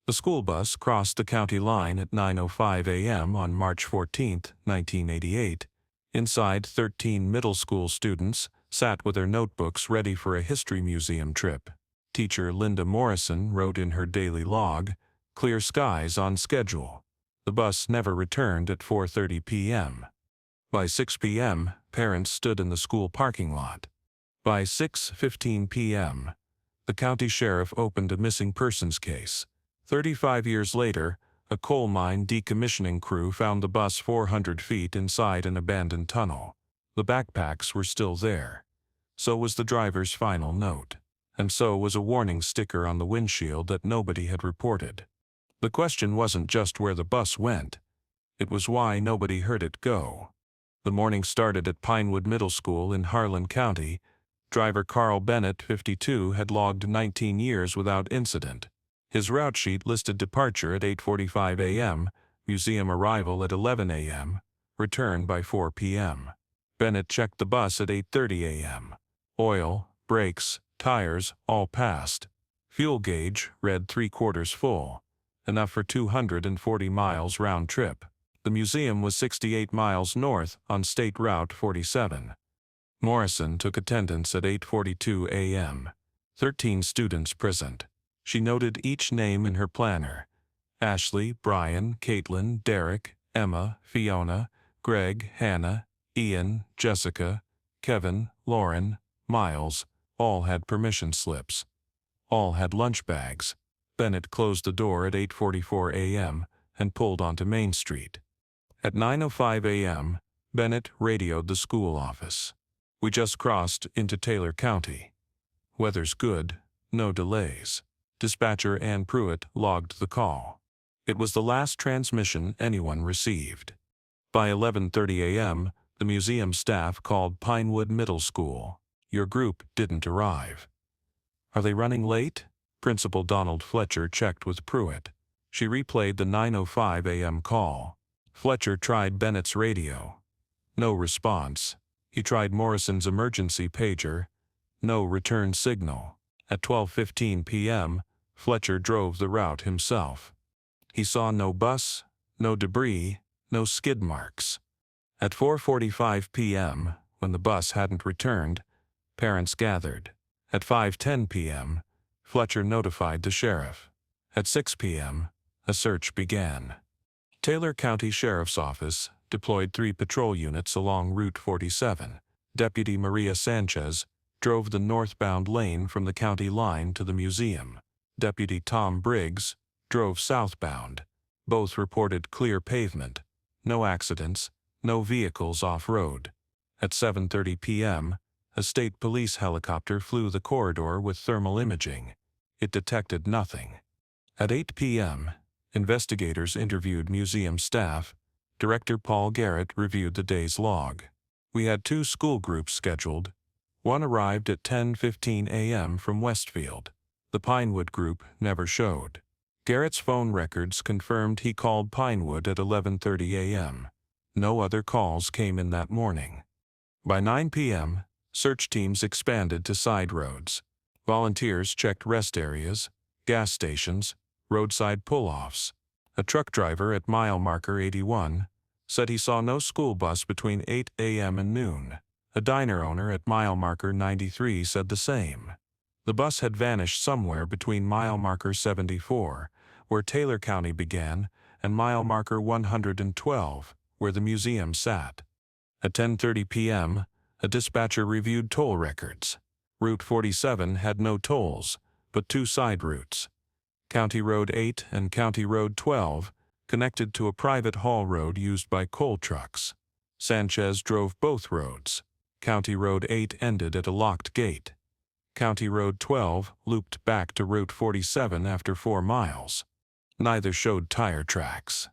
The school bus crossed the county line at 9:05 a.m. on March 14, 1988. Inside, 13 middle school students sat with their notebooks ready for a history museum trip. Teacher Linda Morrison wrote in her daily log, "Clear skies on schedule." The bus never returned at 4:30 p.m. By 6 p.m., parents stood in the school parking lot. By 6:15 p.m., the county sheriff opened a missing persons case. 35 years later, a coal mine decommissioning crew found the bus 400 feet inside an abandoned tunnel. The backpacks were still there. So was the driver's final note. And so was a warning sticker on the windshield that nobody had reported. The question wasn't just where the bus went. It was why nobody heard it go. The morning started at Pinewood Middle School in Harlan County. Driver Carl Bennett, 52, had logged 19 years without incident. His route sheet listed departure at 8:45 a.m., museum arrival at 11 a.m., return by 4 p.m. Bennett checked the bus at 8:30 a.m. Oil, brakes, tires, all passed. Fuel gauge read 3/4 full, enough for 240 miles round trip. The museum was 68 miles north on State Route 47. Morrison took attendance at 8:42 a.m. 13 students present. She noted each name in her planner: Ashley, Brian, Caitlin, Derek, Emma, Fiona, Greg, Hannah, Ian, Jessica, Kevin, Lauren, Miles. All had permission slips. All had lunch bags. Bennett closed the door at 8:44 a.m. and pulled onto Main Street. At 9:05 a.m., Bennett radioed the school office. "We just crossed into Taylor County. Weather's good, no delays." Dispatcher Ann Pruitt logged the call. It was the last transmission anyone received. By 11:30 a.m., the museum staff called Pinewood Middle School. "Your group didn't arrive." "Are they running late?" Principal Donald Fletcher checked with Pruitt. She replayed the 9:05 a.m. call. Fletcher tried Bennett's radio. No response. He tried Morrison's emergency pager. No return signal. At 12:15 p.m., Fletcher drove the route himself. He saw no bus, no debris, no skid marks. At 4:45 p.m., when the bus hadn't returned, parents gathered. At 5:10 p.m., Fletcher notified the sheriff. At 6 p.m., a search began. Taylor County Sheriff's Office deployed 3 patrol units along Route 47. Deputy Maria Sanchez drove the northbound lane from the county line to the museum. Deputy Tom Briggs drove southbound. Both reported clear pavement, no accidents, no vehicles off-road. At 7:30 p.m., a state police helicopter flew the corridor with thermal imaging. It detected nothing. At 8 p.m., investigators interviewed museum staff. Director Paul Garrett reviewed the day's log. "We had 2 school groups scheduled. One arrived at 10:15 a.m. from Westfield. The Pinewood group never showed." Garrett's phone records confirmed he called Pinewood at 11:30 a.m. No other calls came in that morning. By 9 p.m., search teams expanded to side roads. Volunteers checked rest areas, gas stations, roadside pull-offs. A truck driver at mile marker 81 said he saw no school bus between 8 a.m. and noon. A diner owner at mile marker 93 said the same. The bus had vanished somewhere between mile marker 74, where Taylor County began, and mile marker 112, where the museum sat. At 10:30 p.m., a dispatcher reviewed toll records. Route 47 had no tolls, but 2 side routes. County Road 8 and County Road 12 connected to a private haul road used by coal trucks. Sanchez drove both roads. County Road 8 ended at a locked gate. County Road 12 looped back to Route 47 after 4 miles. Neither showed tire tracks.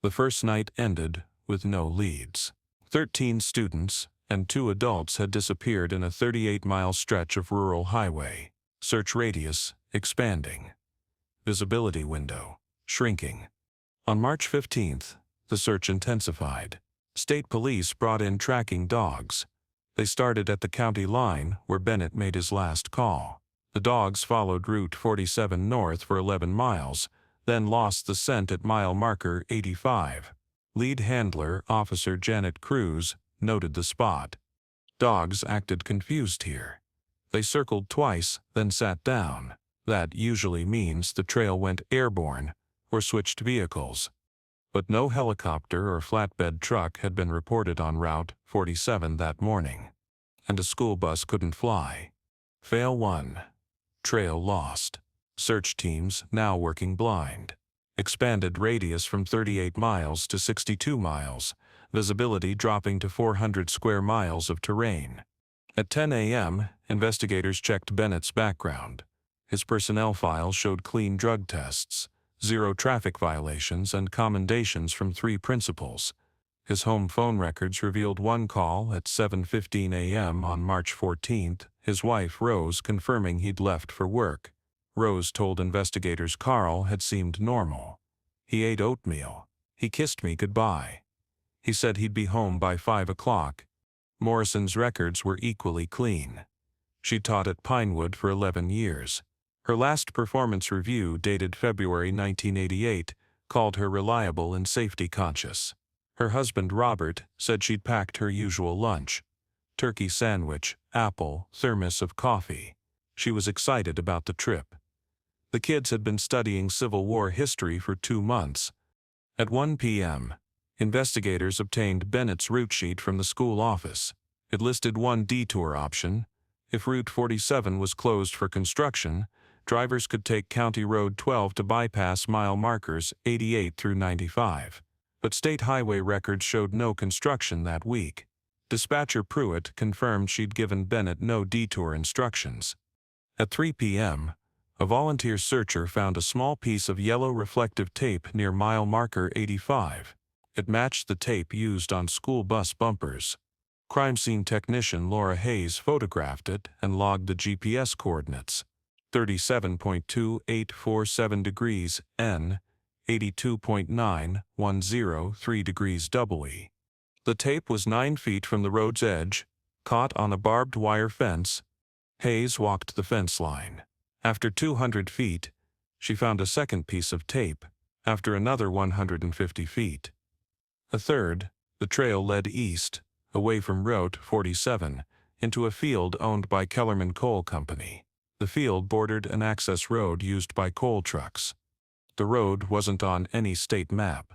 The first night ended with no leads. 13 students and 2 adults had disappeared in a 38-mile stretch of rural highway. Search radius expanding. Visibility window shrinking. On March 15th, the search intensified. State police brought in tracking dogs. They started at the county line where Bennett made his last call. The dogs followed Route 47 north for 11 miles, then lost the scent at mile marker 85. Lead handler, Officer Janet Cruz, noted the spot. Dogs acted confused here. They circled twice, then sat down. That usually means the trail went airborne or switched vehicles. But no helicopter or flatbed truck had been reported on Route 47 that morning. And a school bus couldn't fly. Fail 1. Trail lost. Search teams now working blind. Expanded radius from 38 miles to 62 miles, visibility dropping to 400 square miles of terrain. At 10 a.m., investigators checked Bennett's background. His personnel file showed clean drug tests, 0 traffic violations, and commendations from 3 principals. His home phone records revealed 1 call at 7:15 a.m. on March 14th, his wife Rose confirming he'd left for work. Rose told investigators Carl had seemed normal. He ate oatmeal. He kissed me goodbye. He said he'd be home by 5 o'clock. Morrison's records were equally clean. She taught at Pinewood for 11 years. Her last performance review, dated February 1988, called her reliable and safety-conscious. Her husband Robert said she'd packed her usual lunch: turkey sandwich, apple, thermos of coffee. She was excited about the trip. The kids had been studying Civil War history for 2 months. At 1 p.m., investigators obtained Bennett's route sheet from the school office. It listed 1 detour option. If Route 47 was closed for construction, drivers could take County Road 12 to bypass mile markers 88 through 95. But state highway records showed no construction that week. Dispatcher Pruitt confirmed she'd given Bennett no detour instructions. At 3 p.m., a volunteer searcher found a small piece of yellow reflective tape near mile marker 85. It matched the tape used on school bus bumpers. Crime scene technician Laura Hayes photographed it and logged the GPS coordinates: 37.2847 degrees N, 82.9103 degrees WE. The tape was 9 feet from the road's edge, caught on a barbed wire fence. Hayes walked the fence line. After 200 feet, she found a second piece of tape. After another 150 feet. A third, the trail led east, away from Route 47, into a field owned by Kellerman Coal Company. The field bordered an access road used by coal trucks. The road wasn't on any state map.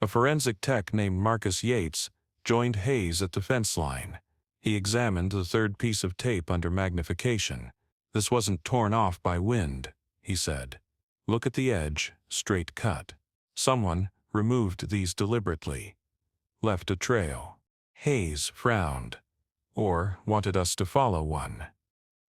A forensic tech named Marcus Yates joined Hayes at the fence line. He examined the third piece of tape under magnification. "This wasn't torn off by wind," he said. "Look at the edge, straight cut. Someone removed these deliberately. Left a trail." Hayes frowned, or wanted us to follow one.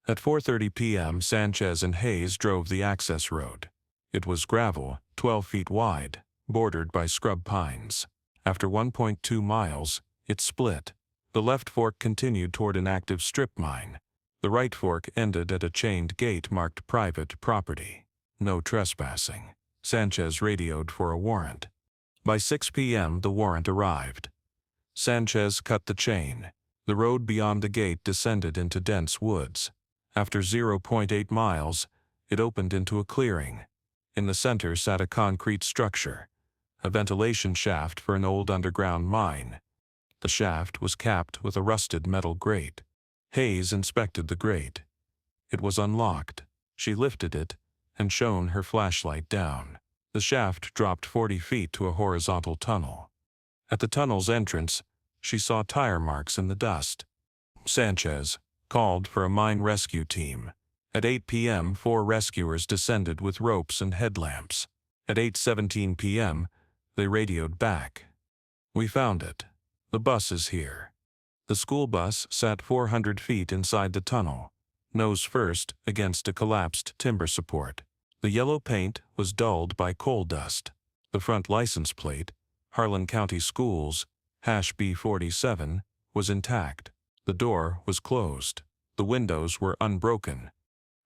At 4:30 p.m., Sanchez and Hayes drove the access road. It was gravel, 12 feet wide, bordered by scrub pines. After 1.2 miles, it split. The left fork continued toward an active strip mine. The right fork ended at a chained gate marked private property. No trespassing. Sanchez radioed for a warrant. By 6 p.m. the warrant arrived. Sanchez cut the chain. The road beyond the gate descended into dense woods. After 0.8 miles, it opened into a clearing. In the center sat a concrete structure, a ventilation shaft for an old underground mine. The shaft was capped with a rusted metal grate. Hayes inspected the grate. It was unlocked. She lifted it and shone her flashlight down. The shaft dropped 40 feet to a horizontal tunnel. At the tunnel's entrance, she saw tire marks in the dust. Sanchez called for a mine rescue team. At 8 p.m., 4 rescuers descended with ropes and headlamps. At 8:17 p.m., they radioed back. "We found it. The bus is here." The school bus sat 400 feet inside the tunnel, nose first against a collapsed timber support. The yellow paint was dulled by coal dust. The front license plate, Harlan County Schools, #B47, was intact. The door was closed. The windows were unbroken.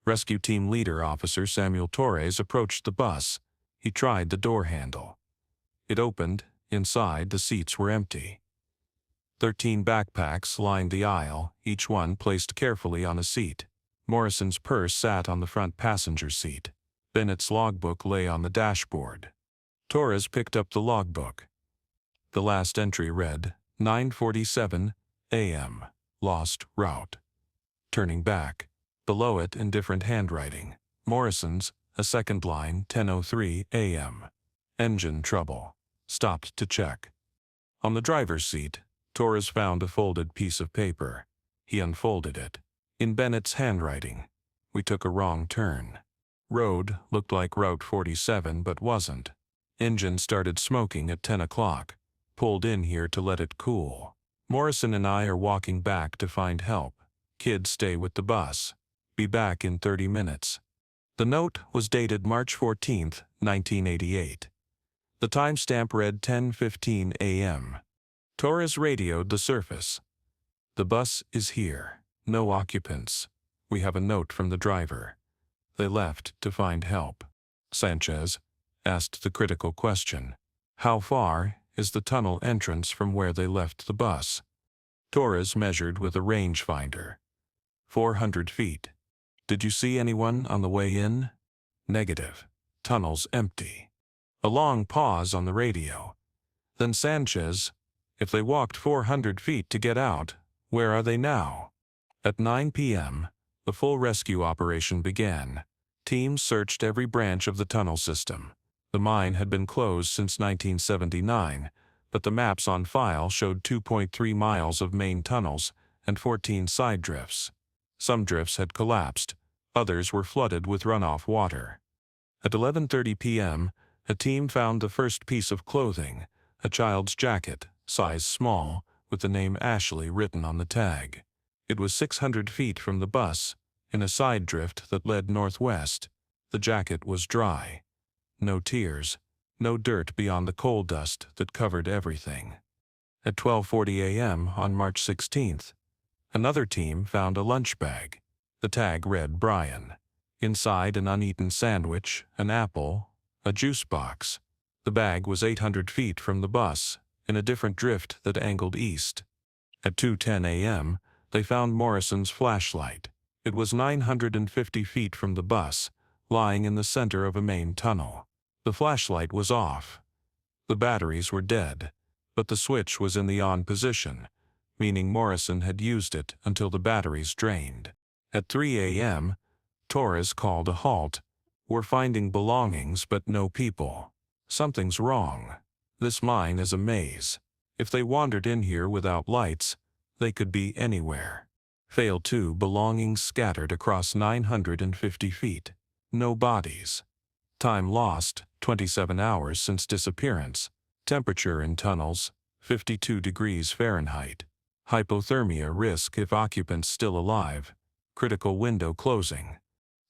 Rescue team leader Officer Samuel Torres approached the bus. He tried the door handle. It opened. Inside, the seats were empty. 13 backpacks lined the aisle, each one placed carefully on a seat. Morrison's purse sat on the front passenger seat. Bennett's logbook lay on the dashboard. Torres picked up the logbook. The last entry read, 9:47 a.m. Lost route. Turning back. Below it in different handwriting. Morrison's, a second line, 10:03 a.m. Engine trouble. Stopped to check. On the driver's seat, Torres found a folded piece of paper. He unfolded it. In Bennett's handwriting. We took a wrong turn. Road looked like Route 47 but wasn't. Engine started smoking at 10 o'clock. Pulled in here to let it cool. Morrison and I are walking back to find help. Kids stay with the bus. Be back in 30 minutes. The note was dated March 14, 1988. The timestamp read 10:15 a.m. Torres radioed the surface. The bus is here. No occupants. We have a note from the driver. They left to find help. Sanchez asked the critical question. How far is the tunnel entrance from where they left the bus? Torres measured with a rangefinder. 400 feet. Did you see anyone on the way in? Negative. Tunnel's empty. A long pause on the radio. Then Sanchez, if they walked 400 feet to get out, where are they now? At 9 p.m., the full rescue operation began. Teams searched every branch of the tunnel system. The mine had been closed since 1979, but the maps on file showed 2.3 miles of main tunnels and 14 side drifts. Some drifts had collapsed, others were flooded with runoff water. At 11:30 p.m., a team found the first piece of clothing, a child's jacket, size small, with the name Ashley written on the tag. It was 600 feet from the bus, in a side drift that led northwest. The jacket was dry. No tears, no dirt beyond the coal dust that covered everything. At 12:40 a.m. on March 16th, another team found a lunch bag. The tag read Brian. Inside an uneaten sandwich, an apple, a juice box. The bag was 800 feet from the bus, in a different drift that angled east. At 2:10 a.m., they found Morrison's flashlight. It was 950 feet from the bus, lying in the center of a main tunnel. The flashlight was off. The batteries were dead, but the switch was in the on position, meaning Morrison had used it until the batteries drained. At 3 a.m., Torres called a halt. We're finding belongings but no people. Something's wrong. This mine is a maze. If they wandered in here without lights, they could be anywhere. Fail 2 belongings scattered across 950 feet. No bodies. Time lost, 27 hours since disappearance. Temperature in tunnels, 52 degrees Fahrenheit. Hypothermia risk if occupants still alive. Critical window closing.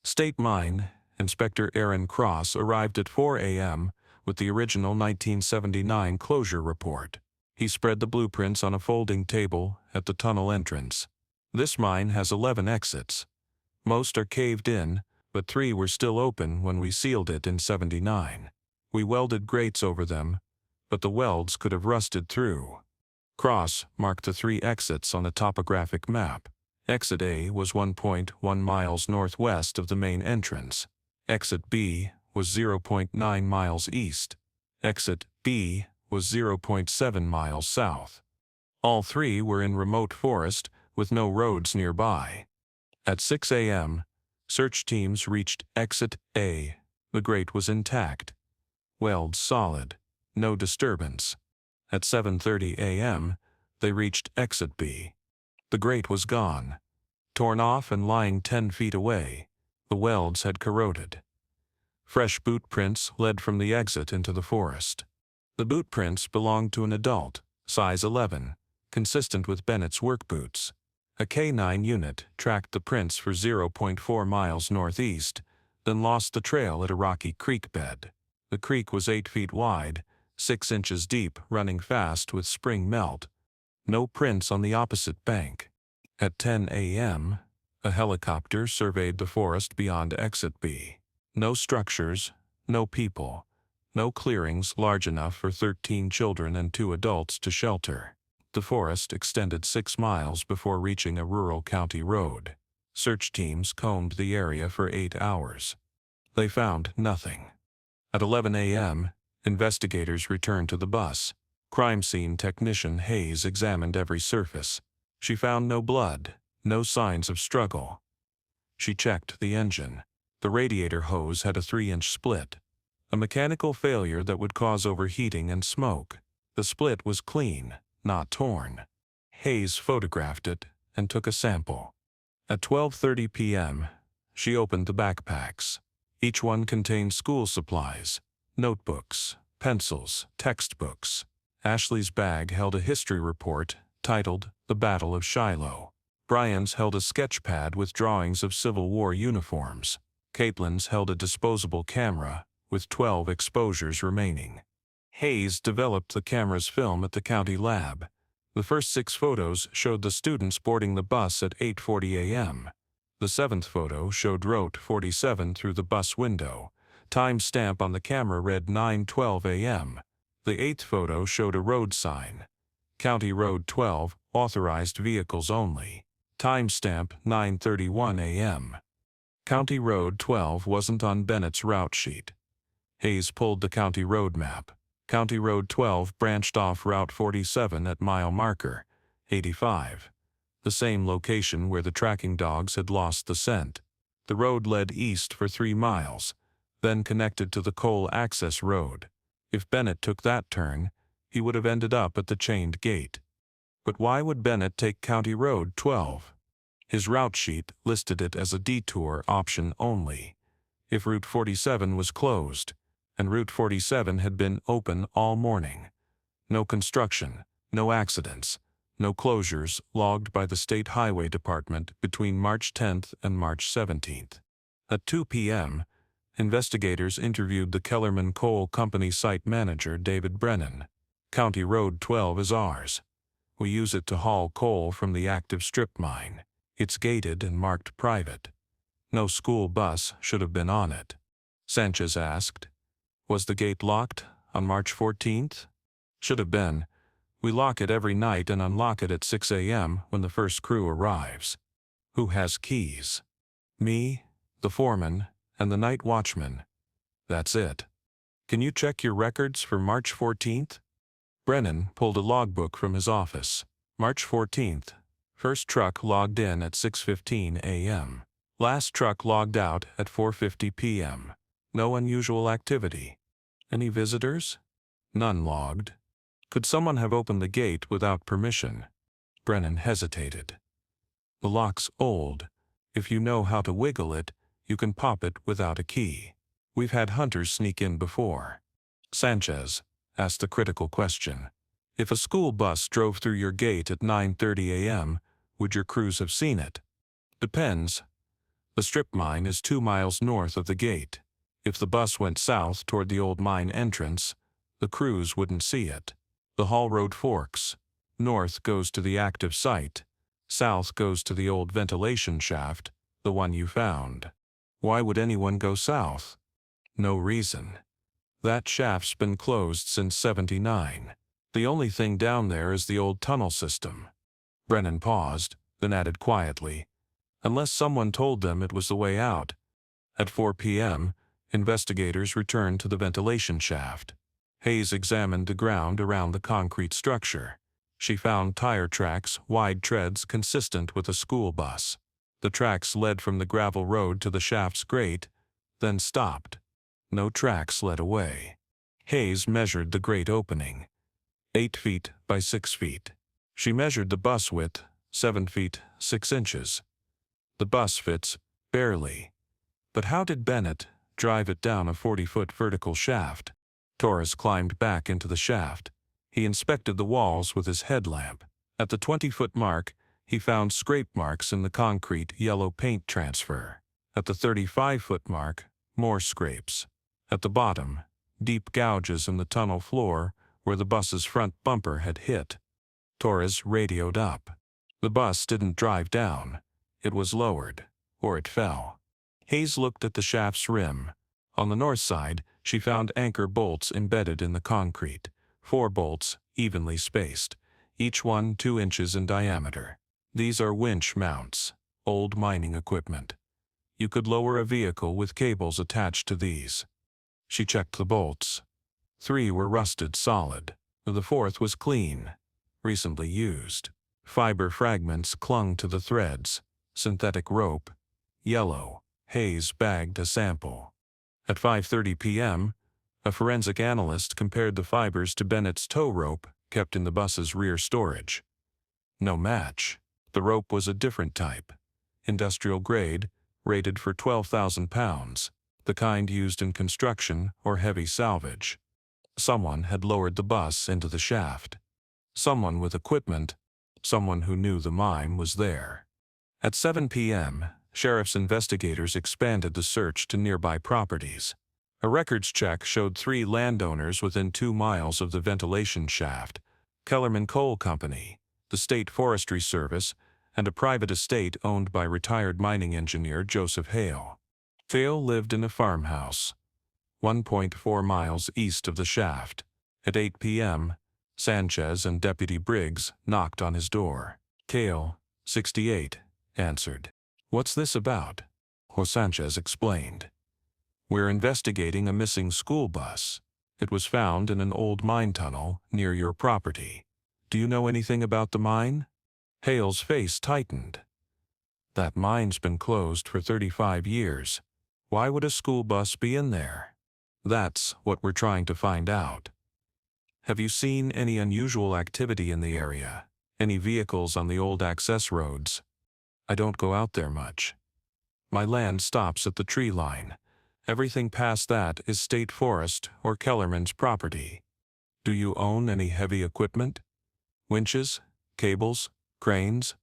State Mine Inspector Aaron Cross arrived at 4 a.m. with the original 1979 closure report. He spread the blueprints on a folding table at the tunnel entrance. This mine has 11 exits. Most are caved in, but 3 were still open when we sealed it in '79. We welded grates over them, but the welds could have rusted through. Cross marked the 3 exits on the topographic map. Exit A was 1.1 miles northwest of the main entrance. Exit B was 0.9 miles east. Exit B was 0.7 miles south. All 3 were in remote forest with no roads nearby. At 6 a.m., search teams reached Exit A. The grate was intact. Welds solid. No disturbance. At 7:30 a.m., they reached Exit B. The grate was gone. Torn off and lying 10 feet away, the welds had corroded. Fresh boot prints led from the exit into the forest. The boot prints belonged to an adult, size 11, consistent with Bennett's work boots. A K9 unit tracked the prints for 0.4 miles northeast, then lost the trail at a rocky creek bed. The creek was 8 feet wide, 6 inches deep, running fast with spring melt. No prints on the opposite bank. At 10 a.m., a helicopter surveyed the forest beyond Exit B. No structures, no people, no clearings large enough for 13 children and 2 adults to shelter. The forest extended 6 miles before reaching a rural county road. Search teams combed the area for 8 hours. They found nothing. At 11 a.m., investigators returned to the bus. Crime scene technician Hayes examined every surface. She found no blood, no signs of struggle. She checked the engine. The radiator hose had a 3-inch split, a mechanical failure that would cause overheating and smoke. The split was clean, not torn. Hayes photographed it and took a sample. At 12:30 p.m., she opened the backpacks. Each one contained school supplies, notebooks, pencils, textbooks. Ashley's bag held a history report titled The Battle of Shiloh. Brian's held a sketch pad with drawings of Civil War uniforms. Caitlin's held a disposable camera with 12 exposures remaining. Hayes developed the camera's film at the county lab. The first 6 photos showed the students boarding the bus at 8:40 a.m. The 7th photo showed Route 47 through the bus window. Timestamp on the camera read 9:12 a.m. The 8th photo showed a road sign. County Road 12, authorized vehicles only. Timestamp 9:31 a.m. County Road 12 wasn't on Bennett's route sheet. Hayes pulled the county road map. County Road 12 branched off Route 47 at mile marker 85, the same location where the tracking dogs had lost the scent. The road led east for 3 miles, then connected to the coal access road. If Bennett took that turn, he would have ended up at the chained gate. But why would Bennett take County Road 12? His route sheet listed it as a detour option only. If Route 47 was closed, and Route 47 had been open all morning. No construction, no accidents, no closures logged by the State Highway Department between March 10th and March 17th. At 2 p.m., investigators interviewed the Kellerman Coal Company site manager David Brennan. County Road 12 is ours. We use it to haul coal from the active strip mine. It's gated and marked private. No school bus should have been on it. Sanchez asked, "Was the gate locked on March 14th? Should have been. We lock it every night and unlock it at 6 a.m. when the first crew arrives." "Who has keys?" "Me, the foreman, and the night watchman. That's it." "Can you check your records for March 14th? Brennan pulled a logbook from his office. March 14th. First truck logged in at 6:15 a.m. Last truck logged out at 4:50 p.m. No unusual activity. Any visitors? None logged. Could someone have opened the gate without permission? Brennan hesitated. The lock's old. If you know how to wiggle it, you can pop it without a key. We've had hunters sneak in before. Sanchez asked a critical question. If a school bus drove through your gate at 9:30 a.m., would your crews have seen it? Depends. The strip mine is 2 miles north of the gate. If the bus went south toward the old mine entrance, the crews wouldn't see it. The haul road forks. North goes to the active site. South goes to the old ventilation shaft, the one you found. Why would anyone go south? No reason. That shaft's been closed since '79. The only thing down there is the old tunnel system. Brennan paused, then added quietly, "Unless someone told them it was the way out." At 4 p.m., investigators returned to the ventilation shaft. Hayes examined the ground around the concrete structure. She found tire tracks, wide treads consistent with a school bus. The tracks led from the gravel road to the shaft's grate, then stopped. No tracks led away. Hayes measured the grate opening. 8 feet by 6 feet. She measured the bus width, 7 feet, 6 inches. The bus fits, barely. But how did Bennett drive it down a 40-foot vertical shaft? Torres climbed back into the shaft. He inspected the walls with his headlamp. At the 20-foot mark, he found scrape marks in the concrete yellow paint transfer. At the 35-foot mark, more scrapes. At the bottom, deep gouges in the tunnel floor where the bus's front bumper had hit. Torres radioed up. The bus didn't drive down. It was lowered, or it fell. Hayes looked at the shaft's rim. On the north side, she found anchor bolts embedded in the concrete. 4 bolts, evenly spaced, each one 2 inches in diameter. These are winch mounts, old mining equipment. You could lower a vehicle with cables attached to these. She checked the bolts. 3 were rusted solid. The 4th was clean, recently used. Fiber fragments clung to the threads. Synthetic rope, yellow. Hayes bagged a sample. At 5:30 p.m., a forensic analyst compared the fibers to Bennett's tow rope kept in the bus's rear storage. No match. The rope was a different type. Industrial grade, rated for 12,000 pounds, the kind used in construction or heavy salvage. Someone had lowered the bus into the shaft. Someone with equipment, someone who knew the mine was there. At 7 p.m., sheriff's investigators expanded the search to nearby properties. A records check showed 3 landowners within 2 miles of the ventilation shaft: Kellerman Coal Company, the State Forestry Service, and a private estate owned by retired mining engineer Joseph Hale. Hale lived in a farmhouse 1.4 miles east of the shaft. At 8 p.m., Sanchez and Deputy Briggs knocked on his door. Hale, 68, answered. "What's this about?" Sanchez explained. "We're investigating a missing school bus. It was found in an old mine tunnel near your property. Do you know anything about the mine?" Hale's face tightened. "That mine's been closed for 35 years. Why would a school bus be in there?" "That's what we're trying to find out." "Have you seen any unusual activity in the area? Any vehicles on the old access roads?" "I don't go out there much. My land stops at the tree line. Everything past that is state forest or Kellerman's property." "Do you own any heavy equipment? Winches, cables, cranes?"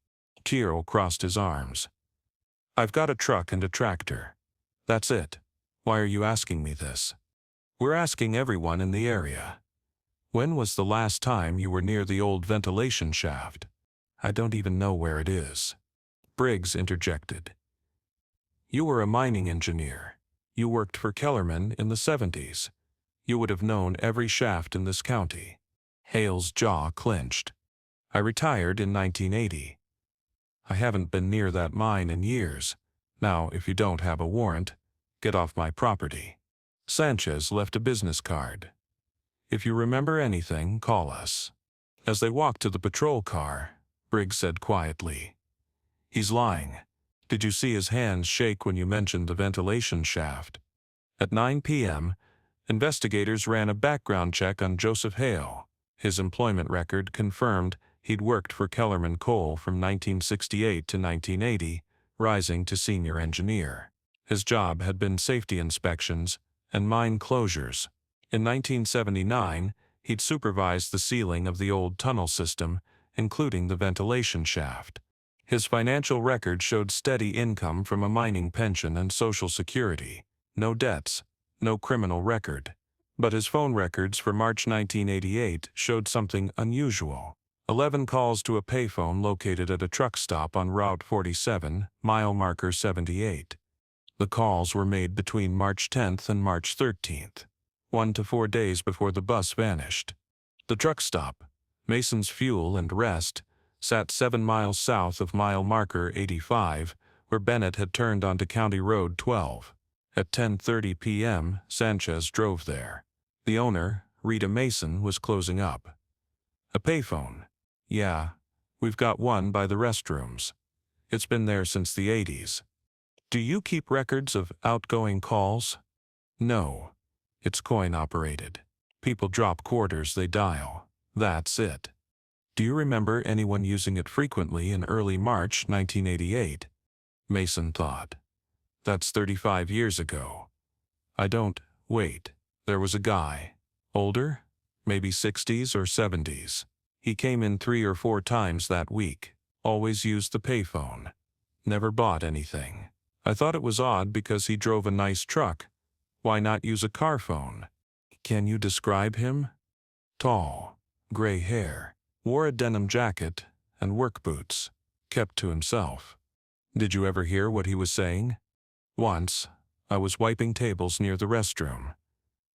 Tyrrell crossed his arms. "I've got a truck and a tractor. That's it. Why are you asking me this?" "We're asking everyone in the area. When was the last time you were near the old ventilation shaft?" "I don't even know where it is." Briggs interjected. "You were a mining engineer. You worked for Kellerman in the 70s. You would have known every shaft in this county." Hale's jaw clenched. "I retired in 1980. I haven't been near that mine in years. Now, if you don't have a warrant, get off my property." Sanchez left a business card. "If you remember anything, call us." As they walked to the patrol car, Briggs said quietly, "He's lying. Did you see his hands shake when you mentioned the ventilation shaft?" At 9 p.m., investigators ran a background check on Joseph Hale. His employment record confirmed he'd worked for Kellerman Coal from 1968 to 1980, rising to senior engineer. His job had been safety inspections and mine closures. In 1979, he'd supervised the sealing of the old tunnel system, including the ventilation shaft. His financial record showed steady income from a mining pension and Social Security. No debts, no criminal record. But his phone records for March 1988 showed something unusual. 11 calls to a payphone located at a truck stop on Route 47, mile marker 78. The calls were made between March 10th and March 13th, 1 to 4 days before the bus vanished. The truck stop, Mason's Fuel and Rest, sat 7 miles south of mile marker 85, where Bennett had turned onto County Road 12. At 10:30 p.m., Sanchez drove there. The owner, Rita Mason, was closing up. "A payphone?" "Yeah, we've got one by the restrooms. It's been there since the 80s. "Do you keep records of outgoing calls?" "No. It's coin-operated. People drop quarters they dial. That's it." "Do you remember anyone using it frequently in early March 1988? Mason thought. "That's 35 years ago. I don't. Wait. There was a guy. Older? Maybe 60s or 70s. He came in 3 or 4 times that week. Always used the payphone. Never bought anything. I thought it was odd because he drove a nice truck. Why not use a car phone?" "Can you describe him?" "Tall. Gray hair. Wore a denim jacket and work boots. Kept to himself." "Did you ever hear what he was saying?" "Once. I was wiping tables near the restroom.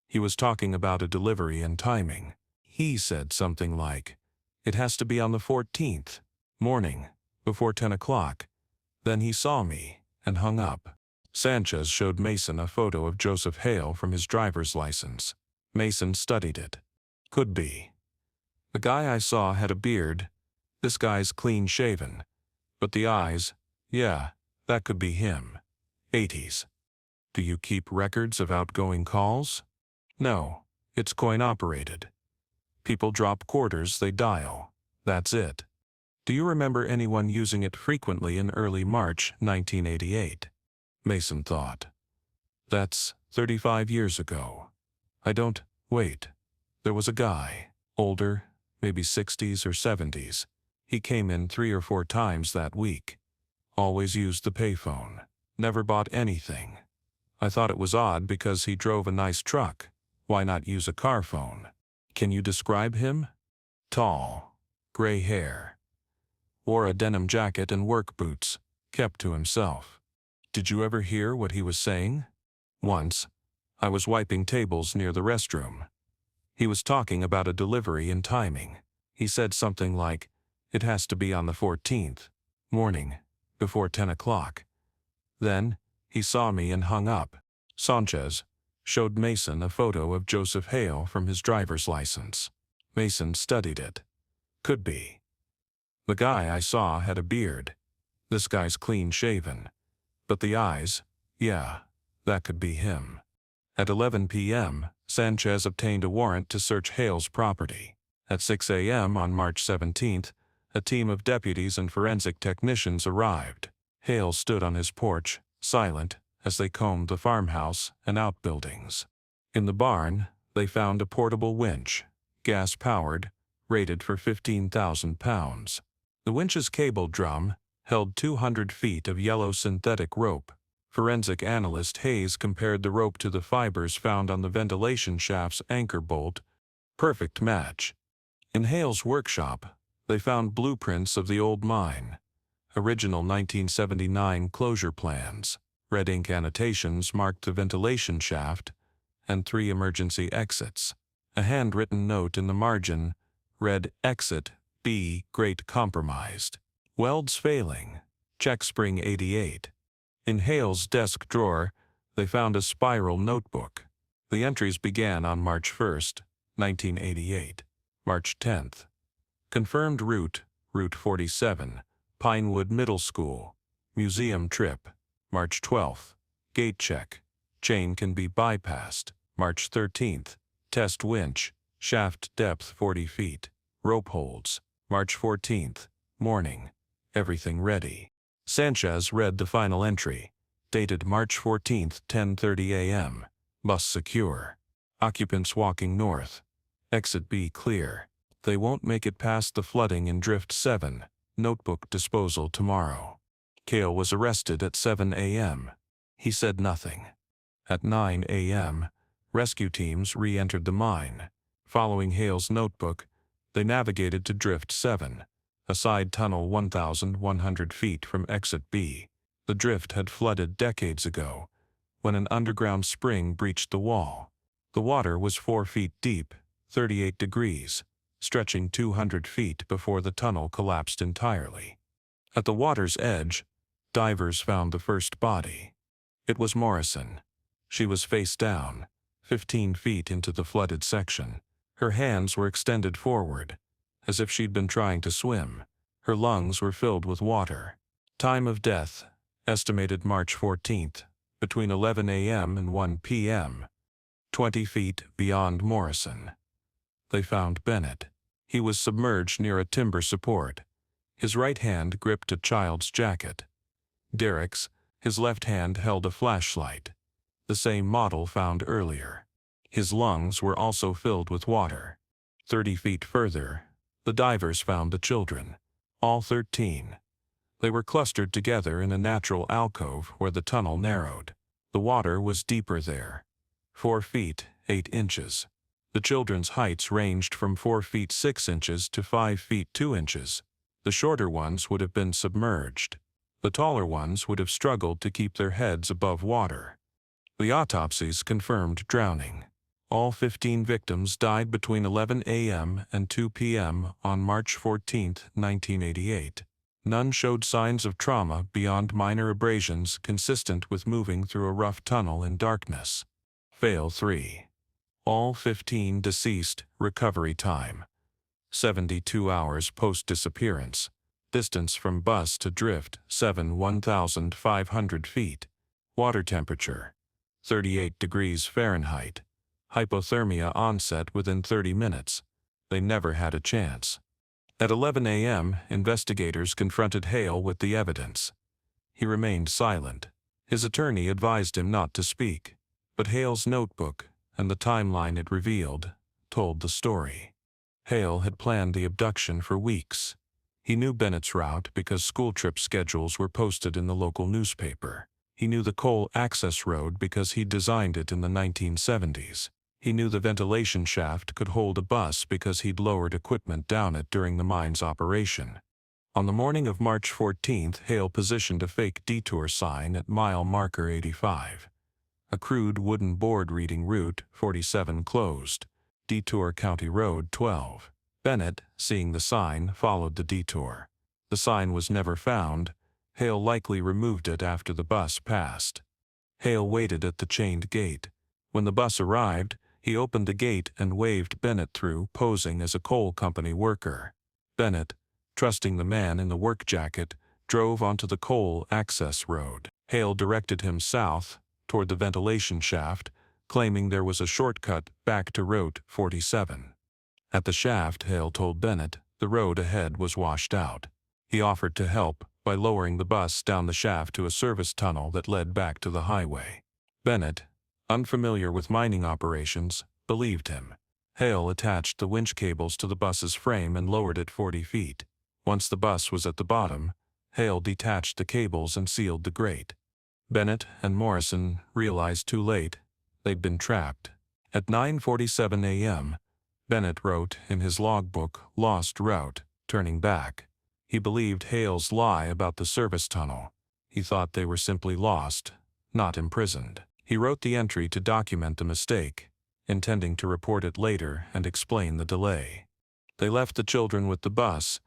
He was talking about a delivery and timing. He said something like, 'It has to be on the 14th, morning, before 10 o'clock. Then he saw me and hung up." Sanchez showed Mason a photo of Joseph Hale from his driver's license. Mason studied it. Could be. The guy I saw had a beard. This guy's clean shaven. But the eyes, yeah, that could be him. 80s. Do you keep records of outgoing calls? No, it's coin-operated. People drop quarters, they dial. That's it. Do you remember anyone using it frequently in early March 1988? Mason thought. That's 35 years ago. Wait. There was a guy, older, maybe 60s or 70s. He came in 3 or 4 times that week. Always used the payphone. Never bought anything. I thought it was odd because he drove a nice truck. Why not use a car phone? Can you describe him? Tall. Gray hair. Wore a denim jacket and work boots. Kept to himself. Did you ever hear what he was saying? Once. I was wiping tables near the restroom. He was talking about a delivery and timing. He said something like, "It has to be on the 14th. Morning. Before 10 o'clock. Then, he saw me and hung up." Sanchez showed Mason a photo of Joseph Hale from his driver's license. Mason studied it. Could be. The guy I saw had a beard. This guy's clean shaven. But the eyes, yeah, that could be him. At 11 p.m., Sanchez obtained a warrant to search Hale's property. At 6 a.m. on March 17th, a team of deputies and forensic technicians arrived. Hale stood on his porch, silent, as they combed the farmhouse and outbuildings. In the barn, they found a portable winch, gas-powered, rated for 15,000 pounds. The winch's cable drum held 200 feet of yellow synthetic rope. Forensic analyst Hayes compared the rope to the fibers found on the ventilation shaft's anchor bolt. Perfect match. In Hale's workshop, they found blueprints of the old mine. Original 1979 closure plans. Red ink annotations marked the ventilation shaft and 3 emergency exits. A handwritten note in the margin read, "Exit B, Great Compromised. Welds failing. Check spring 88. In Hale's desk drawer, they found a spiral notebook. The entries began on March 1st, 1988. March 10th. Confirmed route, Route 47, Pinewood Middle School. Museum trip. March 12th. Gate check. Chain can be bypassed. March 13th. Test winch. Shaft depth 40 feet. Rope holds. March 14th. Morning. Everything ready. Sanchez read the final entry. Dated March 14th, 10:30 a.m. Bus secure. Occupants walking north. Exit B clear. They won't make it past the flooding in Drift 7. Notebook disposal tomorrow. Hale was arrested at 7 a.m. He said nothing. At 9 a.m., rescue teams re-entered the mine. Following Hale's notebook, they navigated to Drift 7, a side tunnel 1,100 feet from Exit B. The drift had flooded decades ago, when an underground spring breached the wall. The water was 4 feet deep, 38 degrees, stretching 200 feet before the tunnel collapsed entirely. At the water's edge, divers found the first body. It was Morrison. She was face down, 15 feet into the flooded section. Her hands were extended forward, as if she'd been trying to swim. Her lungs were filled with water. Time of death, estimated March 14th, between 11 a.m. and 1 p.m. 20 feet beyond Morrison. They found Bennett. He was submerged near a timber support. His right hand gripped a child's jacket. Derek's, his left hand held a flashlight, the same model found earlier. His lungs were also filled with water. 30 feet further, the divers found the children, all 13. They were clustered together in a natural alcove where the tunnel narrowed. The water was deeper there, 4 feet, 8 inches. The children's heights ranged from 4 feet 6 inches to 5 feet 2 inches. The shorter ones would have been submerged. The taller ones would have struggled to keep their heads above water. The autopsies confirmed drowning. All 15 victims died between 11 a.m. and 2 p.m. on March 14, 1988. None showed signs of trauma beyond minor abrasions consistent with moving through a rough tunnel in darkness. Fail 3. All 15 deceased, recovery time 72 hours post-disappearance. Distance from bus to drift 1,500 feet. Water temperature 38 degrees Fahrenheit. Hypothermia onset within 30 minutes. They never had a chance. At 11 a.m., investigators confronted Hale with the evidence. He remained silent. His attorney advised him not to speak, but Hale's notebook, and the timeline it revealed, told the story. Hale had planned the abduction for weeks. He knew Bennett's route because school trip schedules were posted in the local newspaper. He knew the coal access road because he'd designed it in the 1970s. He knew the ventilation shaft could hold a bus because he'd lowered equipment down it during the mine's operation. On the morning of March 14th, Hale positioned a fake detour sign at mile marker 85. A crude wooden board reading Route 47 closed. Detour County Road 12. Bennett, seeing the sign, followed the detour. The sign was never found. Hale likely removed it after the bus passed. Hale waited at the chained gate. When the bus arrived, he opened the gate and waved Bennett through, posing as a coal company worker. Bennett, trusting the man in the work jacket, drove onto the coal access road. Hale directed him south, toward the ventilation shaft, claiming there was a shortcut back to Route 47. At the shaft, Hale told Bennett the road ahead was washed out. He offered to help by lowering the bus down the shaft to a service tunnel that led back to the highway. Bennett, unfamiliar with mining operations, believed him. Hale attached the winch cables to the bus's frame and lowered it 40 feet. Once the bus was at the bottom, Hale detached the cables and sealed the grate. Bennett and Morrison realized too late they'd been trapped. At 9:47 a.m., Bennett wrote in his logbook, "Lost route, turning back." He believed Hale's lie about the service tunnel. He thought they were simply lost, not imprisoned. He wrote the entry to document the mistake, intending to report it later and explain the delay. They left the children with the bus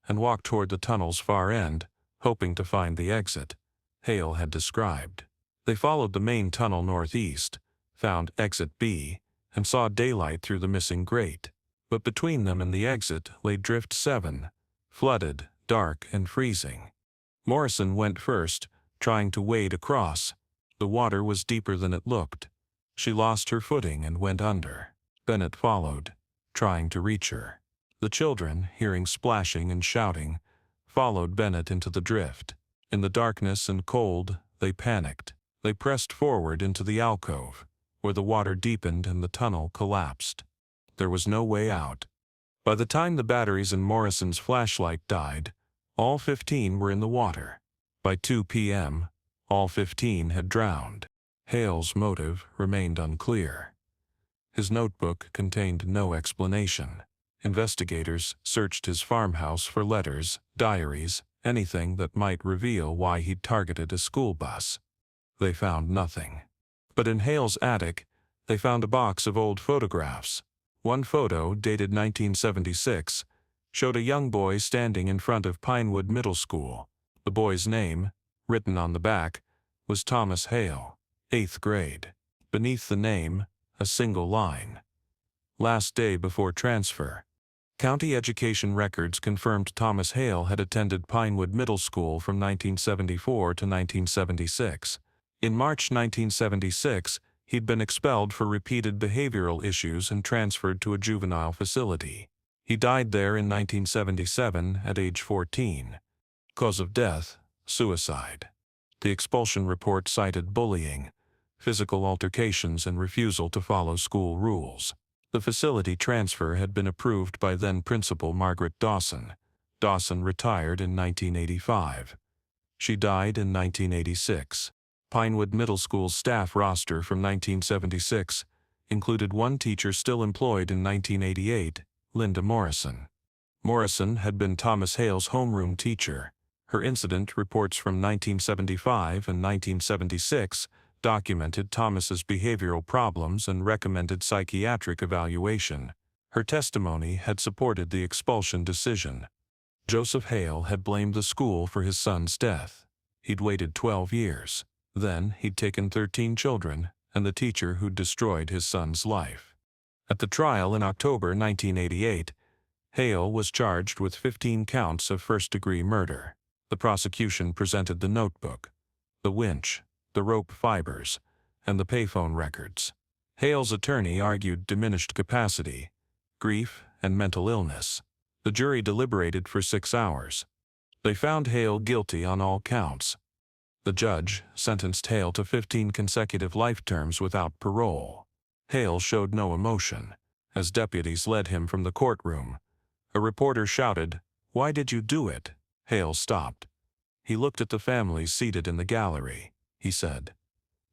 and walked toward the tunnel's far end, hoping to find the exit Hale had described. They followed the main tunnel northeast, found exit B, and saw daylight through the missing grate. But between them and the exit lay drift 7, flooded, dark, and freezing. Morrison went first, trying to wade across. The water was deeper than it looked. She lost her footing and went under. Bennett followed, trying to reach her. The children, hearing splashing and shouting, followed Bennett into the drift. In the darkness and cold, they panicked. They pressed forward into the alcove, where the water deepened and the tunnel collapsed. There was no way out. By the time the batteries in Morrison's flashlight died, all 15 were in the water. By 2 p.m., all 15 had drowned. Hale's motive remained unclear. His notebook contained no explanation. Investigators searched his farmhouse for letters, diaries, anything that might reveal why he'd targeted a school bus. They found nothing. But in Hale's attic, they found a box of old photographs. One photo, dated 1976, showed a young boy standing in front of Pinewood Middle School. The boy's name, written on the back, was Thomas Hale, 8th grade. Beneath the name, a single line: last day before transfer. County education records confirmed Thomas Hale had attended Pinewood Middle School from 1974 to 1976. In March 1976, he'd been expelled for repeated behavioral issues and transferred to a juvenile facility. He died there in 1977 at age 14. Cause of death, suicide. The expulsion report cited bullying, physical altercations, and refusal to follow school rules. The facility transfer had been approved by then-Principal Margaret Dawson. Dawson retired in 1985. She died in 1986. Pinewood Middle School's staff roster from 1976 included one teacher still employed in 1988, Linda Morrison. Morrison had been Thomas Hale's homeroom teacher. Her incident reports from 1975 and 1976 documented Thomas's behavioral problems and recommended psychiatric evaluation. Her testimony had supported the expulsion decision. Joseph Hale had blamed the school for his son's death. He'd waited 12 years. Then he'd taken 13 children and the teacher who'd destroyed his son's life. At the trial in October 1988, Hale was charged with 15 counts of first-degree murder. The prosecution presented the notebook, the winch, the rope fibers, and the payphone records. Hale's attorney argued diminished capacity, grief, and mental illness. The jury deliberated for 6 hours. They found Hale guilty on all counts. The judge sentenced Hale to 15 consecutive life terms without parole. Hale showed no emotion. As deputies led him from the courtroom, a reporter shouted, "Why did you do it?" Hale stopped. He looked at the families seated in the gallery. He said,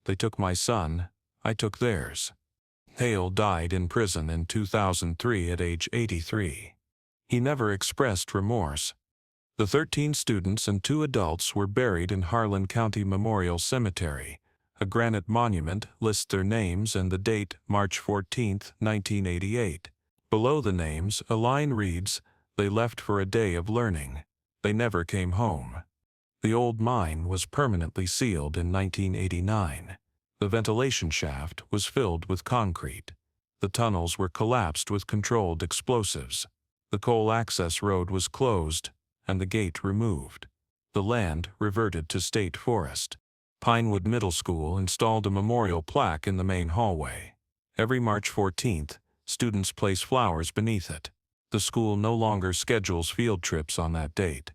"They took my son, I took theirs." Hale died in prison in 2003 at age 83. He never expressed remorse. The 13 students and 2 adults were buried in Harlan County Memorial Cemetery. A granite monument lists their names and the date, March 14, 1988. Below the names, a line reads, "They left for a day of learning. They never came home." The old mine was permanently sealed in 1989. The ventilation shaft was filled with concrete. The tunnels were collapsed with controlled explosives. The coal access road was closed and the gate removed. The land reverted to state forest. Pinewood Middle School installed a memorial plaque in the main hallway. Every March 14th, students place flowers beneath it. The school no longer schedules field trips on that date.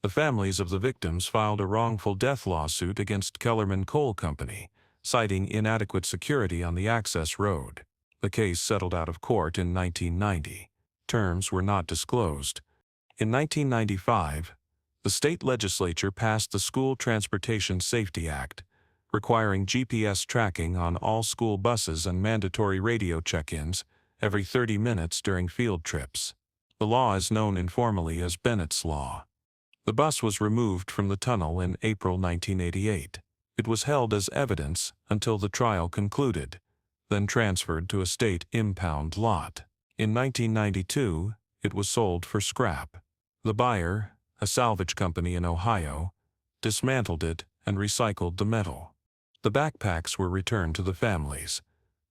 The families of the victims filed a wrongful death lawsuit against Kellerman Coal Company, citing inadequate security on the access road. The case settled out of court in 1990. Terms were not disclosed. In 1995, the state legislature passed the School Transportation Safety Act, requiring GPS tracking on all school buses and mandatory radio check-ins every 30 minutes during field trips. The law is known informally as Bennett's Law. The bus was removed from the tunnel in April 1988. It was held as evidence until the trial concluded, then transferred to a state impound lot. In 1992, it was sold for scrap. The buyer, a salvage company in Ohio, dismantled it and recycled the metal. The backpacks were returned to the families.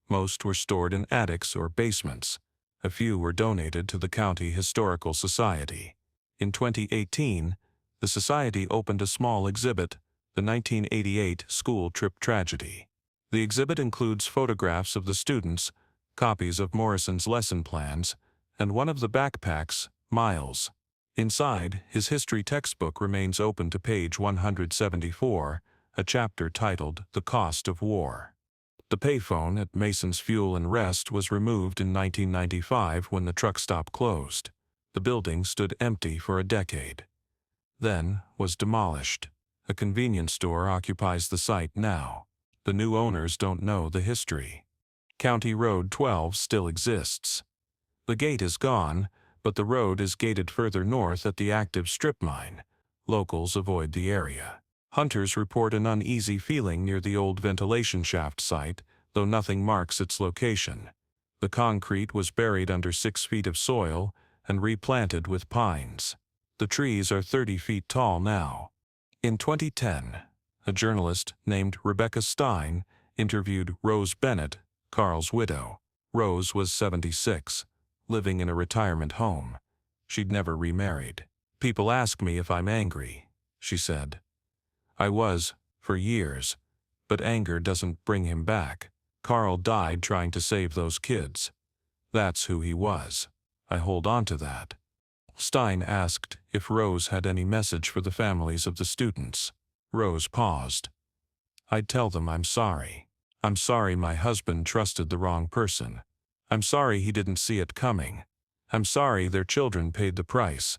Most were stored in attics or basements. A few were donated to the County Historical Society. In 2018, the Society opened a small exhibit, the 1988 School Trip Tragedy. The exhibit includes photographs of the students, copies of Morrison's lesson plans, and one of the backpacks, Miles. Inside, his history textbook remains open to page 174, a chapter titled "The Cost of War." The payphone at Mason's Fuel and Rest was removed in 1995 when the truck stop closed. The building stood empty for a decade. Then was demolished. A convenience store occupies the site now. The new owners don't know the history. County Road 12 still exists. The gate is gone, but the road is gated further north at the active strip mine. Locals avoid the area. Hunters report an uneasy feeling near the old ventilation shaft site, though nothing marks its location. The concrete was buried under 6 feet of soil and replanted with pines. The trees are 30 feet tall now. In 2010, a journalist named Rebecca Stein interviewed Rose Bennett, Carl's widow. Rose was 76. Living in a retirement home. She'd never remarried. "People ask me if I'm angry," she said. "I was, for years, but anger doesn't bring him back. Carl died trying to save those kids. That's who he was. I hold on to that." Stein asked if Rose had any message for the families of the students. Rose paused. "I'd tell them I'm sorry. I'm sorry my husband trusted the wrong person. I'm sorry he didn't see it coming. I'm sorry their children paid the price."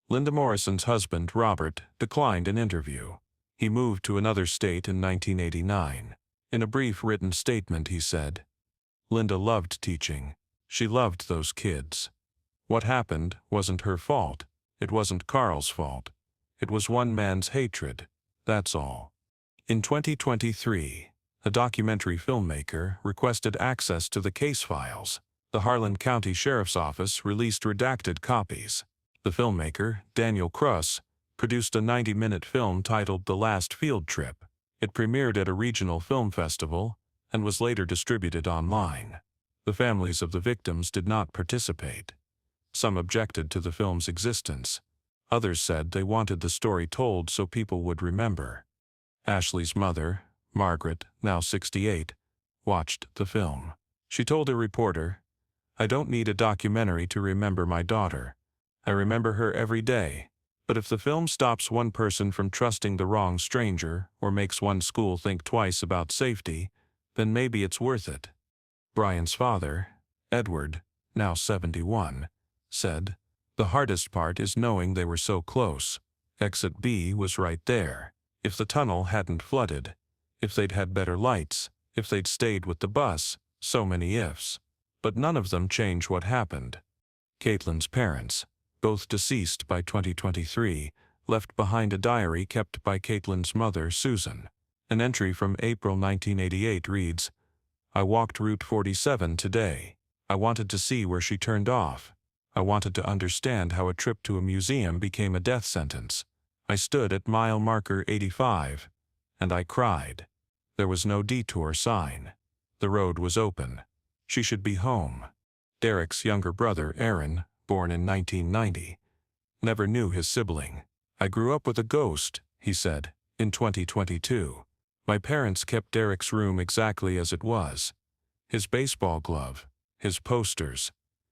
Linda Morrison's husband, Robert, declined an interview. He moved to another state in 1989. In a brief written statement he said, "Linda loved teaching. She loved those kids. What happened wasn't her fault. It wasn't Carl's fault. It was one man's hatred. That's all." In 2023, a documentary filmmaker requested access to the case files. The Harlan County Sheriff's Office released redacted copies. The filmmaker, Daniel Kruss, produced a 90-minute film titled The Last Field Trip. It premiered at a regional film festival and was later distributed online. The families of the victims did not participate. Some objected to the film's existence. Others said they wanted the story told so people would remember. Ashley's mother, Margaret, now 68, watched the film. She told a reporter, "I don't need a documentary to remember my daughter. I remember her every day. But if the film stops one person from trusting the wrong stranger or makes one school think twice about safety, then maybe it's worth it." Brian's father, Edward, now 71, said, "The hardest part is knowing they were so close. Exit B was right there. If the tunnel hadn't flooded, if they'd had better lights, if they'd stayed with the bus, so many ifs. But none of them change what happened." Caitlin's parents, both deceased by 2023, left behind a diary kept by Caitlin's mother, Susan. An entry from April 1988 reads, "I walked Route 47 today. I wanted to see where she turned off. I wanted to understand how a trip to a museum became a death sentence. I stood at mile marker 85, and I cried. There was no detour sign. The road was open. She should be home." Derek's younger brother, Aaron, born in 1990, never knew his sibling. "I grew up with a ghost," he said, in 2022. "My parents kept Derek's room exactly as it was. His baseball glove, his posters,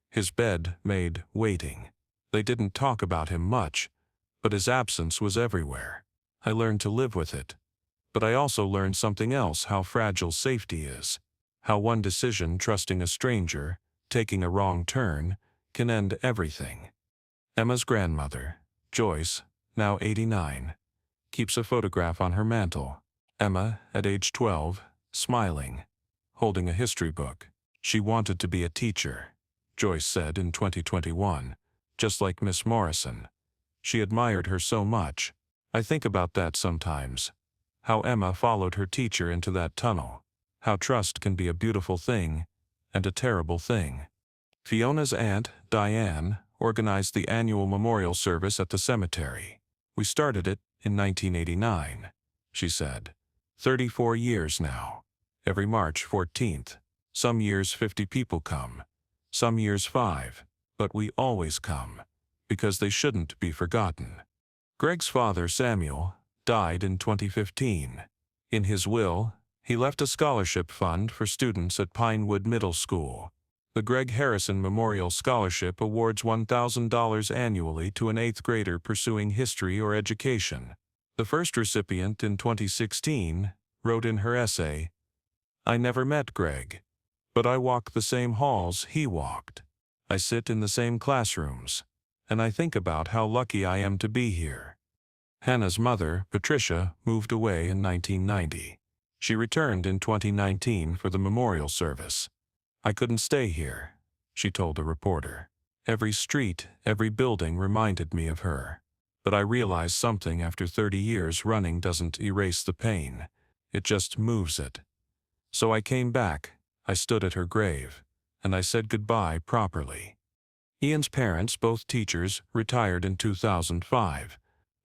his bed made waiting. They didn't talk about him much, but his absence was everywhere. I learned to live with it. But I also learned something else: how fragile safety is. How one decision, trusting a stranger, taking a wrong turn, can end everything." Emma's grandmother, Joyce, now 89, keeps a photograph on her mantle. Emma, at age 12, smiling, holding a history book. "She wanted to be a teacher," Joyce said in 2021, "just like Miss Morrison. She admired her so much. I think about that sometimes. How Emma followed her teacher into that tunnel. How trust can be a beautiful thing and a terrible thing." Fiona's aunt, Diane, organized the annual memorial service at the cemetery. "We started it in 1989, she said. 34 years now. Every March 14th. Some years 50 people come. Some years 5. But we always come. Because they shouldn't be forgotten." Greg's father, Samuel, died in 2015. In his will, he left a scholarship fund for students at Pinewood Middle School. The Greg Harrison Memorial Scholarship awards $1,000 annually to an 8th grader pursuing history or education. The first recipient, in 2016, wrote in her essay, "I never met Greg, but I walk the same halls he walked. I sit in the same classrooms, and I think about how lucky I am to be here." Hannah's mother, Patricia, moved away in 1990. She returned in 2019 for the memorial service. "I couldn't stay here," she told a reporter. "Every street, every building reminded me of her. But I realized something after 30 years running doesn't erase the pain. It just moves it. So I came back, I stood at her grave, and I said goodbye properly." Ian's parents, both teachers, retired in 2005.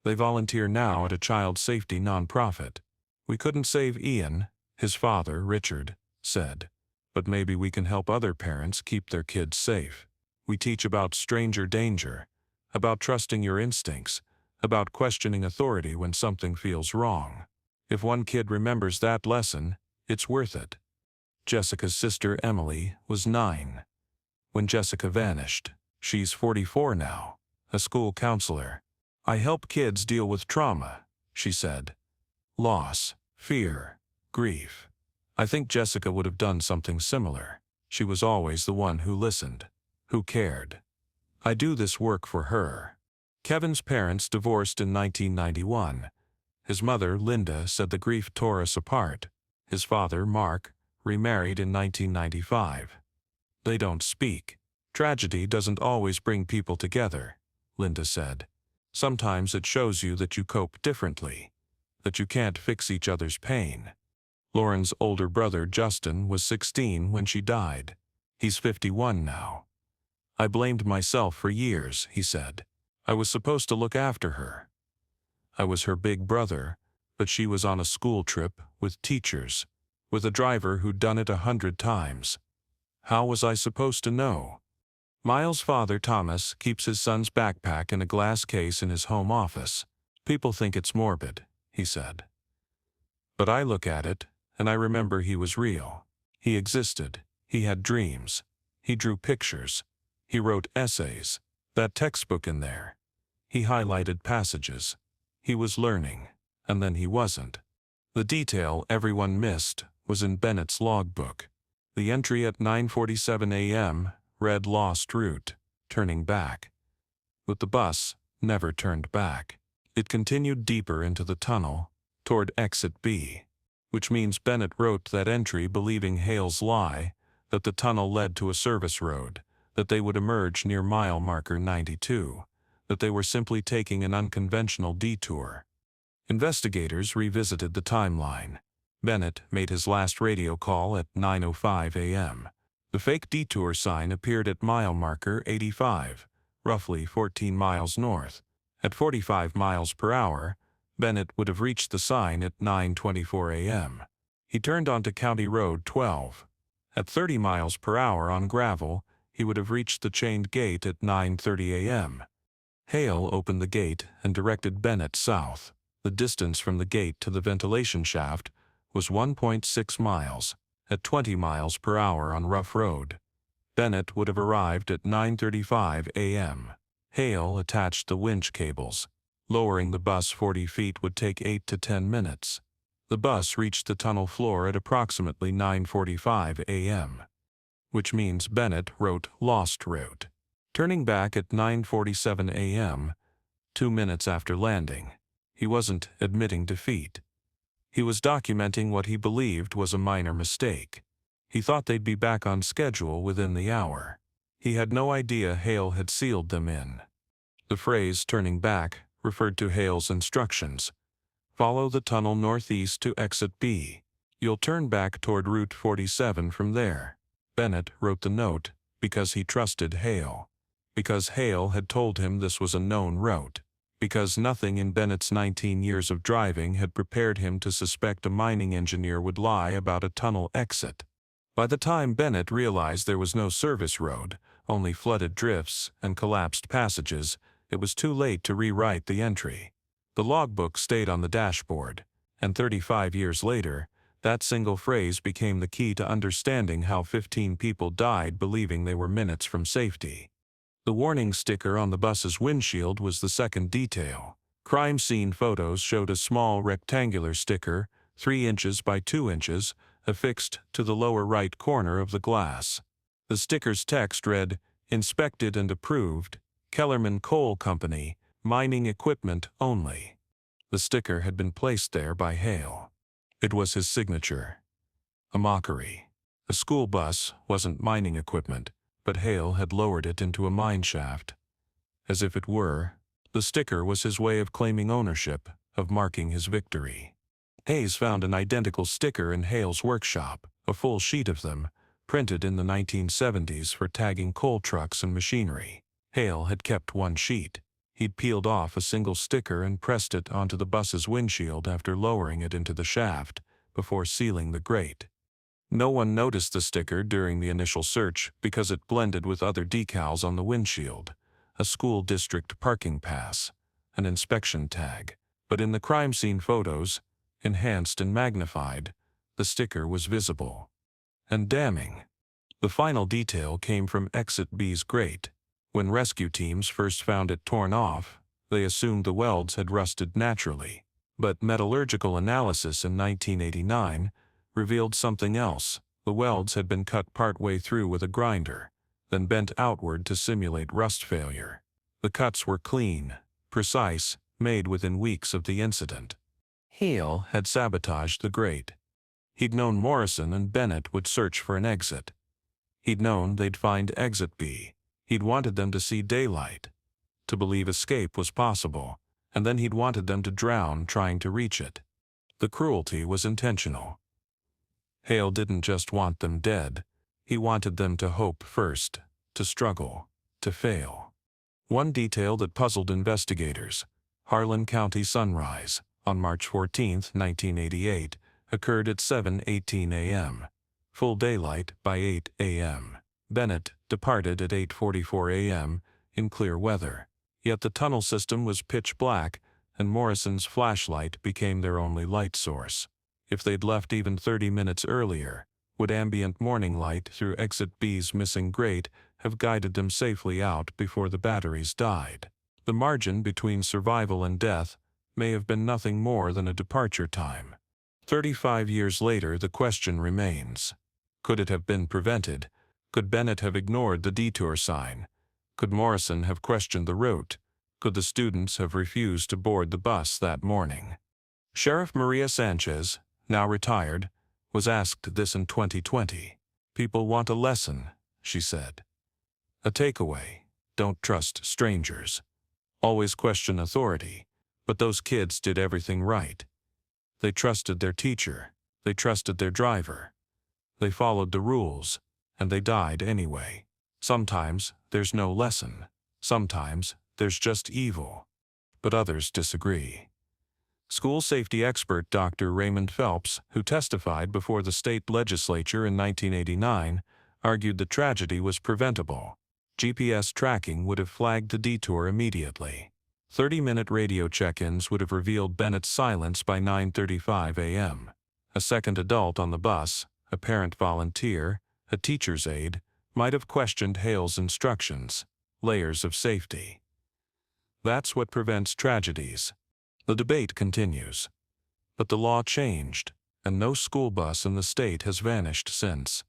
They volunteer now at a child safety nonprofit. "We couldn't save Ian," his father, Richard, said. "But maybe we can help other parents keep their kids safe. We teach about stranger danger, about trusting your instincts, about questioning authority when something feels wrong. If one kid remembers that lesson, it's worth it." Jessica's sister, Emily, was 9 when Jessica vanished. She's 44 now, a school counselor. "I help kids deal with trauma," she said. "Loss, fear, grief. I think Jessica would have done something similar. She was always the one who listened, who cared. I do this work for her." Kevin's parents divorced in 1991. His mother, Linda, said the grief tore us apart. His father, Mark, remarried in 1995. "They don't speak. Tragedy doesn't always bring people together," Linda said. "Sometimes it shows you that you cope differently, that you can't fix each other's pain." Lauren's older brother, Justin, was 16 when she died. He's 51 now. "I blamed myself for years," he said. I was supposed to look after her. I was her big brother, but she was on a school trip with teachers, with a driver who'd done it 100 times. How was I supposed to know? Miles' father, Thomas, keeps his son's backpack in a glass case in his home office. People think it's morbid, he said. But I look at it, and I remember he was real. He existed. He had dreams. He drew pictures. He wrote essays. That textbook in there. He highlighted passages. He was learning, and then he wasn't. The detail everyone missed was in Bennett's logbook. The entry at 9:47 a.m. read lost route, turning back. But the bus never turned back. It continued deeper into the tunnel, toward exit B, which means Bennett wrote that entry believing Hale's lie, that the tunnel led to a service road, that they would emerge near mile marker 92, that they were simply taking an unconventional detour. Investigators revisited the timeline. Bennett made his last radio call at 9:05 a.m. The fake detour sign appeared at mile marker 85, roughly 14 miles north. At 45 miles per hour, Bennett would have reached the sign at 9:24 a.m. He turned onto County Road 12. At 30 miles per hour on gravel, he would have reached the chained gate at 9:30 a.m. Hale opened the gate and directed Bennett south. The distance from the gate to the ventilation shaft was 1.6 miles, at 20 miles per hour on rough road. Bennett would have arrived at 9:35 a.m. Hale attached the winch cables. Lowering the bus 40 feet would take 8 to 10 minutes. The bus reached the tunnel floor at approximately 9:45 a.m., which means Bennett wrote lost route. Turning back at 9:47 a.m., 2 minutes after landing, he wasn't admitting defeat. He was documenting what he believed was a minor mistake. He thought they'd be back on schedule within the hour. He had no idea Hale had sealed them in. The phrase turning back referred to Hale's instructions. Follow the tunnel northeast to exit B. You'll turn back toward Route 47 from there. Bennett wrote the note because he trusted Hale. Because Hale had told him this was a known route. Because nothing in Bennett's 19 years of driving had prepared him to suspect a mining engineer would lie about a tunnel exit. By the time Bennett realized there was no service road, only flooded drifts and collapsed passages, it was too late to rewrite the entry. The logbook stayed on the dashboard, and 35 years later, that single phrase became the key to understanding how 15 people died believing they were minutes from safety. The warning sticker on the bus's windshield was the second detail. Crime scene photos showed a small rectangular sticker, 3 inches by 2 inches, affixed to the lower right corner of the glass. The sticker's text read, "Inspected and approved, Kellerman Coal Company, mining equipment only." The sticker had been placed there by Hale. It was his signature. A mockery. A school bus wasn't mining equipment, but Hale had lowered it into a mine shaft. As if it were, the sticker was his way of claiming ownership, of marking his victory. Hayes found an identical sticker in Hale's workshop, a full sheet of them, printed in the 1970s for tagging coal trucks and machinery. Hale had kept one sheet. He'd peeled off a single sticker and pressed it onto the bus's windshield after lowering it into the shaft, before sealing the grate. No one noticed the sticker during the initial search because it blended with other decals on the windshield, a school district parking pass, an inspection tag. But in the crime scene photos, enhanced and magnified, the sticker was visible. And damning. The final detail came from Exit B's grate. When rescue teams first found it torn off, they assumed the welds had rusted naturally. But metallurgical analysis in 1989 revealed something else. The welds had been cut partway through with a grinder, then bent outward to simulate rust failure. The cuts were clean, precise, made within weeks of the incident. Hale had sabotaged the grate. He'd known Morrison and Bennett would search for an exit. He'd known they'd find Exit B. He'd wanted them to see daylight, to believe escape was possible, and then he'd wanted them to drown trying to reach it. The cruelty was intentional. Hale didn't just want them dead. He wanted them to hope first, to struggle, to fail. One detail that puzzled investigators: Harlan County sunrise, on March 14, 1988, occurred at 7:18 a.m. Full daylight by 8 a.m. Bennett departed at 8:44 a.m. in clear weather. Yet the tunnel system was pitch black, and Morrison's flashlight became their only light source. If they'd left even 30 minutes earlier, would ambient morning light through Exit B's missing grate have guided them safely out before the batteries died? The margin between survival and death may have been nothing more than a departure time. 35 years later, the question remains: could it have been prevented? Could Bennett have ignored the detour sign? Could Morrison have questioned the route? Could the students have refused to board the bus that morning? Sheriff Maria Sanchez, now retired, was asked this in 2020. "People want a lesson," she said. "A takeaway: don't trust strangers. Always question authority. But those kids did everything right. They trusted their teacher. They trusted their driver. They followed the rules, and they died anyway. Sometimes there's no lesson. Sometimes there's just evil." But others disagree. School safety expert Dr. Raymond Phelps, who testified before the state legislature in 1989, argued the tragedy was preventable. GPS tracking would have flagged the detour immediately. 30-minute radio check-ins would have revealed Bennett's silence by 9:35 a.m. A second adult on the bus, a parent volunteer, a teacher's aide, might have questioned Hale's instructions. Layers of safety. That's what prevents tragedies. The debate continues. But the law changed, and no school bus in the state has vanished since.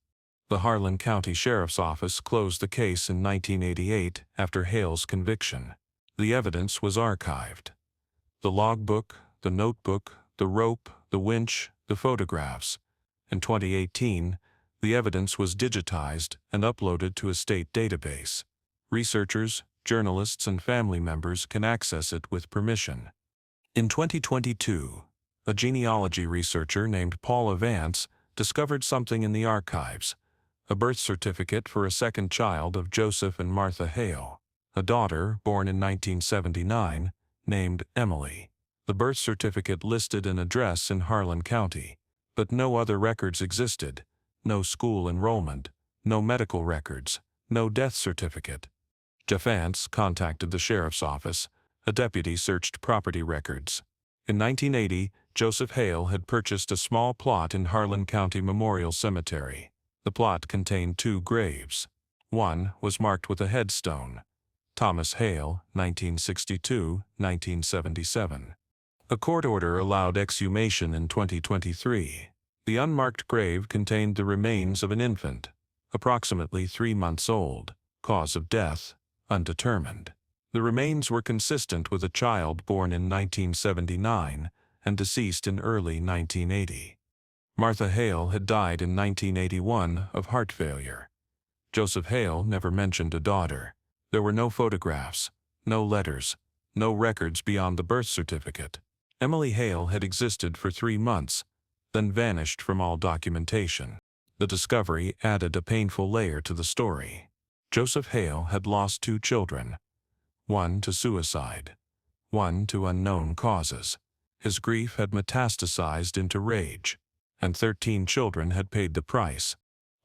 The Harlan County Sheriff's Office closed the case in 1988 after Hale's conviction. The evidence was archived. The logbook, the notebook, the rope, the winch, the photographs. In 2018, the evidence was digitized and uploaded to a state database. Researchers, journalists, and family members can access it with permission. In 2022, a genealogy researcher named Paula Vance discovered something in the archives: a birth certificate for a second child of Joseph and Martha Hale, a daughter born in 1979, named Emily. The birth certificate listed an address in Harlan County, but no other records existed: no school enrollment, no medical records, no death certificate. Vance contacted the sheriff's office. A deputy searched property records. In 1980, Joseph Hale had purchased a small plot in Harlan County Memorial Cemetery. The plot contained 2 graves. One was marked with a headstone: Thomas Hale, 1962-1977. A court order allowed exhumation in 2023. The unmarked grave contained the remains of an infant, approximately 3 months old. Cause of death, undetermined. The remains were consistent with a child born in 1979 and deceased in early 1980. Martha Hale had died in 1981 of heart failure. Joseph Hale never mentioned a daughter. There were no photographs, no letters, no records beyond the birth certificate. Emily Hale had existed for 3 months, then vanished from all documentation. The discovery added a painful layer to the story. Joseph Hale had lost 2 children. One to suicide, one to unknown causes. His grief had metastasized into rage, and 13 children had paid the price.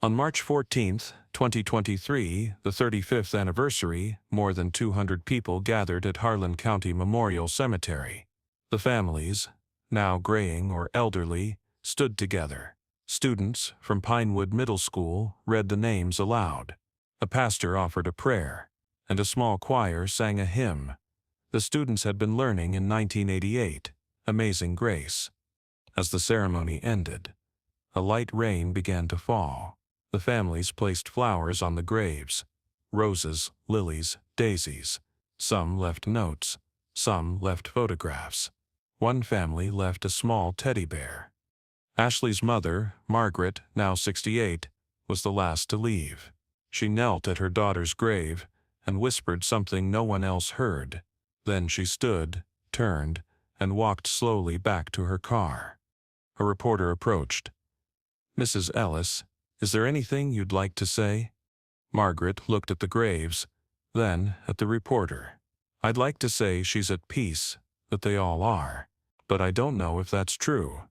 On March 14, 2023, the 35th anniversary, more than 200 people gathered at Harlan County Memorial Cemetery. The families, now graying or elderly, stood together. Students from Pinewood Middle School read the names aloud. A pastor offered a prayer, and a small choir sang a hymn the students had been learning in 1988, Amazing Grace. As the ceremony ended, a light rain began to fall. The families placed flowers on the graves: roses, lilies, daisies. Some left notes, some left photographs. One family left a small teddy bear. Ashley's mother, Margaret, now 68, was the last to leave. She knelt at her daughter's grave and whispered something no one else heard. Then she stood, turned, and walked slowly back to her car. A reporter approached. "Mrs. Ellis, is there anything you'd like to say?" Margaret looked at the graves, Then, at the reporter. I'd like to say she's at peace, that they all are. But I don't know if that's true.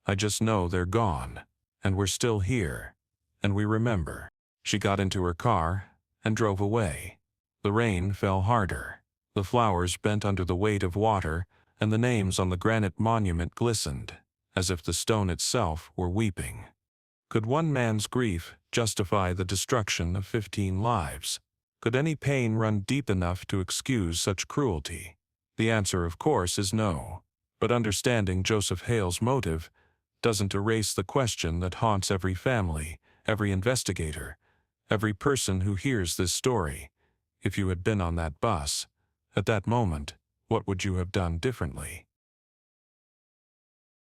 I just know they're gone. And we're still here. And we remember. She got into her car and drove away. The rain fell harder. The flowers bent under the weight of water, and the names on the granite monument glistened, as if the stone itself were weeping. Could one man's grief justify the destruction of 15 lives? Could any pain run deep enough to excuse such cruelty? The answer, of course, is no. But understanding Joseph Hale's motive doesn't erase the question that haunts every family, every investigator, every person who hears this story. If you had been on that bus, at that moment, what would you have done differently?